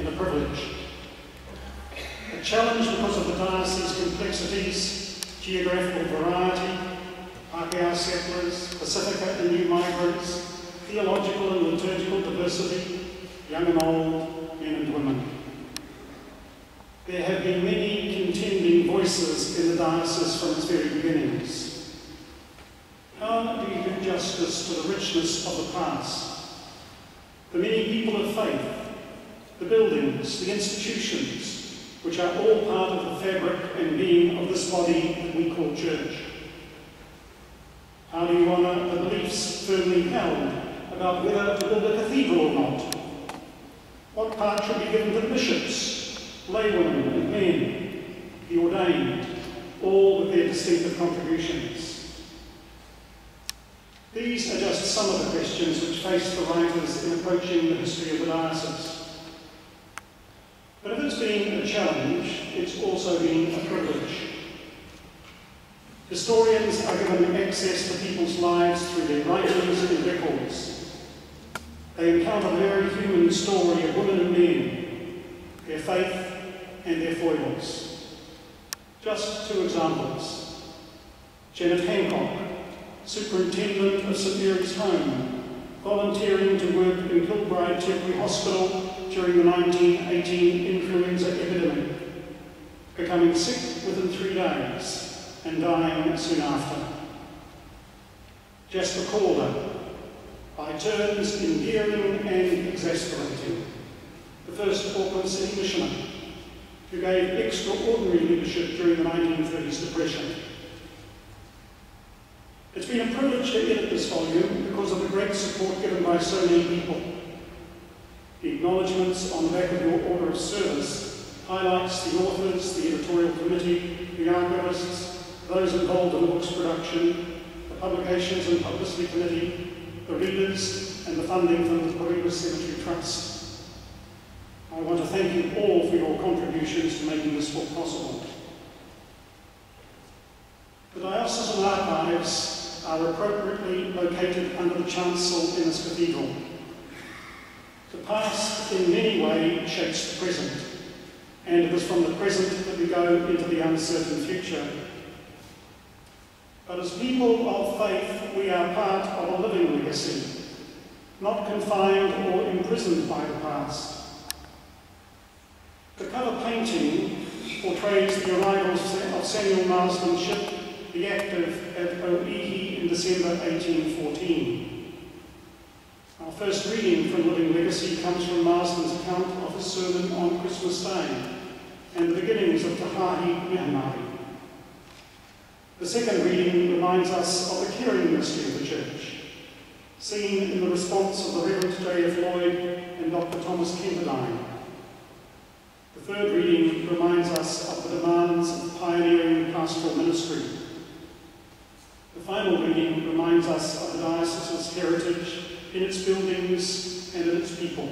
and a privilege. A challenge because of the diocese's complexities, geographical variety, Pākehā settlers, Pacifica and new migrants, theological and liturgical diversity, young and old, men and women. There have been many contending voices in the diocese from its very beginnings. How do you do justice to the richness of the past? The many people of faith, the buildings, the institutions, which are all part of the fabric and being of this body that we call church. How do you honour the beliefs firmly held about whether to build a cathedral or not? What part should be given to bishops, laywomen and men, the ordained, all with their distinctive contributions? These are just some of the questions which face the writers in approaching the history of the diocese. But if it's been a challenge, it's also been a privilege. Historians are given access to people's lives through their writings and records. They encounter the very human story of women and men, their faith and their foibles. Just two examples. Janet Hancock, Superintendent of St Mary's Home, volunteering to work in Kilbride Temporary Hospital during the 1918 influenza epidemic, becoming sick within 3 days and dying soon after. Jasper Calder, by turns endearing and exasperating, the first Auckland City Missioner, who gave extraordinary leadership during the 1930s depression. It's been a privilege to edit this volume because of the great support given by so many people. The acknowledgements on the back of your order of service highlights the authors, the editorial committee, the archivists, those involved in the book's production, the publications and publicity committee, the readers, and the funding from the Cowie Cemetery Trust. I want to thank you all for your contributions to making this book possible. The diocesan archives are appropriately located under the chancel in this cathedral. The past in many ways shapes the present, and it is from the present that we go into the uncertain future. But as people of faith, we are part of a living legacy, not confined or imprisoned by the past. The cover painting portrays the arrival of Samuel Marsden's ship, the Active, at Oihi in December 1814. Our first reading from Living Legacy comes from Marsden's account of his sermon on Christmas Day and the beginnings of Te Hāhi Mihanari. The second reading reminds us of the caring ministry of the Church, seen in the response of the Reverend J.F. Lloyd and Dr. Thomas Kemperdine. The third reading reminds us of the demands of pioneering pastoral ministry. The final reading reminds us of the diocese's heritage in its buildings and in its people.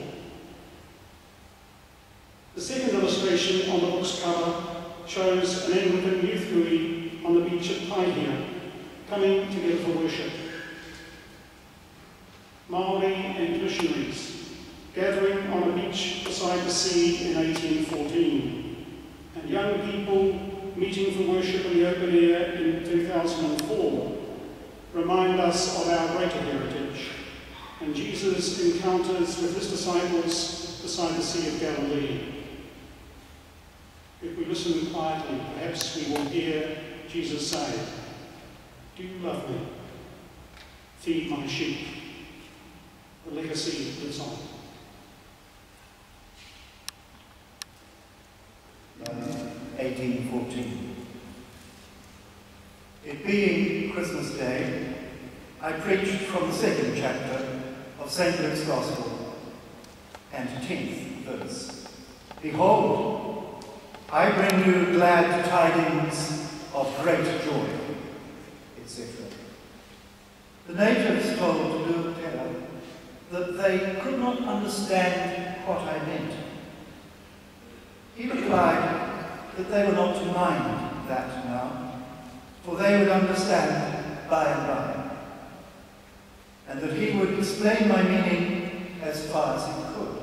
The second illustration on the book's cover shows an Anglican youth buoy on the beach at Oihi, coming together for worship. Māori and missionaries gathering on a beach beside the sea in 1814, and young people meeting for worship in the open air in 2004 remind us of our greater heritage and Jesus' encounters with his disciples beside the Sea of Galilee. If we listen quietly, perhaps we will hear Jesus say, "Do you love me? Feed my sheep." The legacy lives on. 1814. It being Christmas Day, I preached from the second chapter of St. Luke's Gospel and 10th verse. Behold, I bring you glad tidings of great joy, etc. The natives told Luther that they could not understand what I meant. He replied that they were not to mind that now, for they would understand by and by, and that he would explain my meaning as far as he could.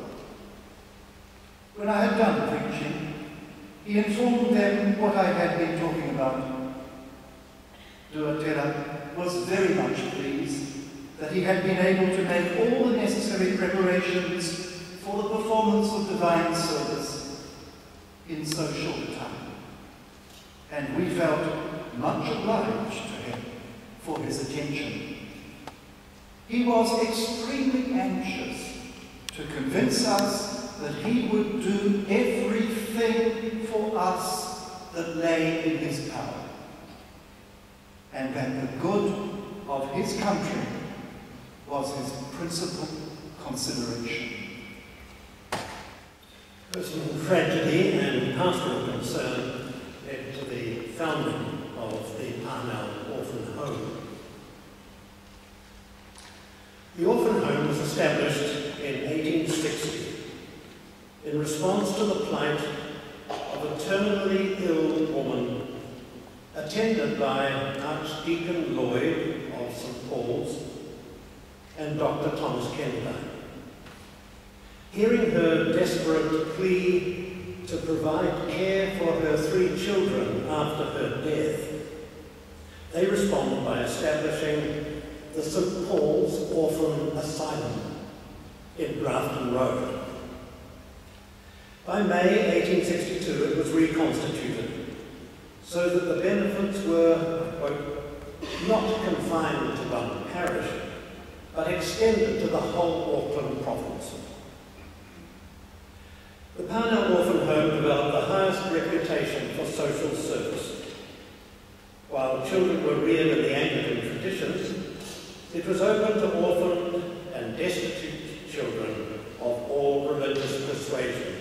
he informed them what I had been talking about. Duatera was very much pleased that he had been able to make all the necessary preparations for the performance of divine service in so short a time. And we felt much obliged to him for his attention. He was extremely anxious to convince us that he would do everything for us that lay in his power, and that the good of his country was his principal consideration. Personal tragedy and pastoral concern led to the founding of the Parnell Orphan Home. The Orphan Home was established in 1860 in response to the plight of a terminally ill woman attended by Archdeacon Lloyd of St. Paul's and Dr. Thomas Kendine. Hearing her desperate plea to provide care for her 3 children after her death, they responded by establishing the St. Paul's Orphan Asylum in Grafton Road. By May 1862, it was reconstituted so that the benefits were, quote, not confined to one parish, but extended to the whole Auckland province. The Parnell Orphan Home developed the highest reputation for social service. While children were reared in the Anglican traditions, it was open to orphaned and destitute children of all religious persuasions.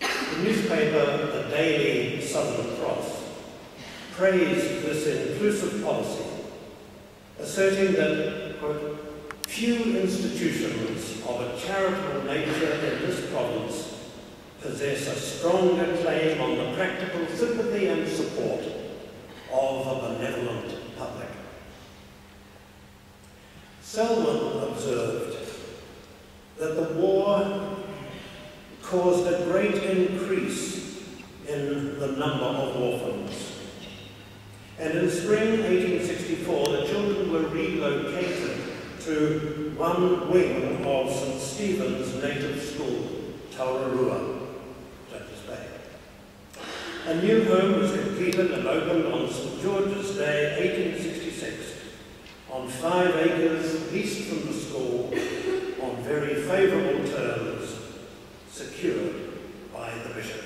The newspaper, the Daily Southern Cross, praised this inclusive policy, asserting that, quote, few institutions of a charitable nature in this province possess a stronger claim on the practical sympathy and support of a benevolent public. Selwyn observed that the war caused a great increase in the number of orphans. And in spring 1864, the children were relocated to one wing of St. Stephen's native school, Taurarua, Judges Bay. A new home was completed and opened on St. George's Day, 1866, on 5 acres east from the school, on very favourable terms, secured by the Bishop.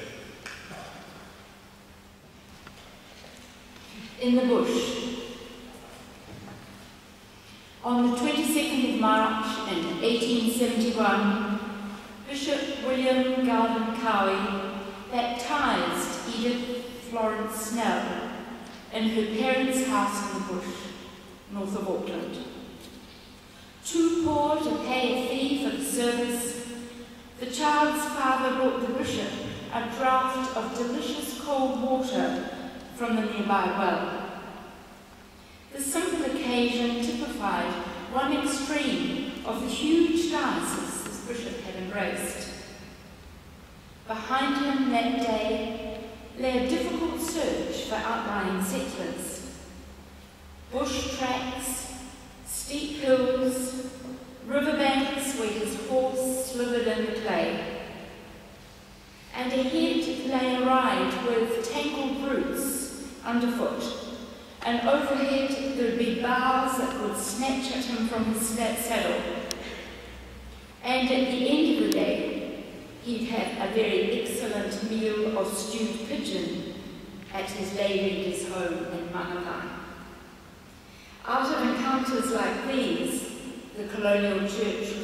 In the bush. On the 22nd of March in 1871, Bishop William Garden Cowie baptised Edith Florence Snell in her parents' house in the bush, north of Auckland. Too poor to pay a fee for the service, the child's father brought the bishop a draught of delicious cold water from the nearby well. The simple occasion typified one extreme of the huge diocese this bishop had embraced. Behind him that day lay a difficult search for outlying settlers. Bush tracks, steep hills, riverbanks where his horse slithered in the clay. And ahead lay a ride with tangled roots underfoot, and overhead there'd be boughs that would snatch at him from his saddle. And at the end of the day, he'd have a very excellent meal of stewed pigeon at his lay reader's home in Manapai. Out of encounters like these, the colonial church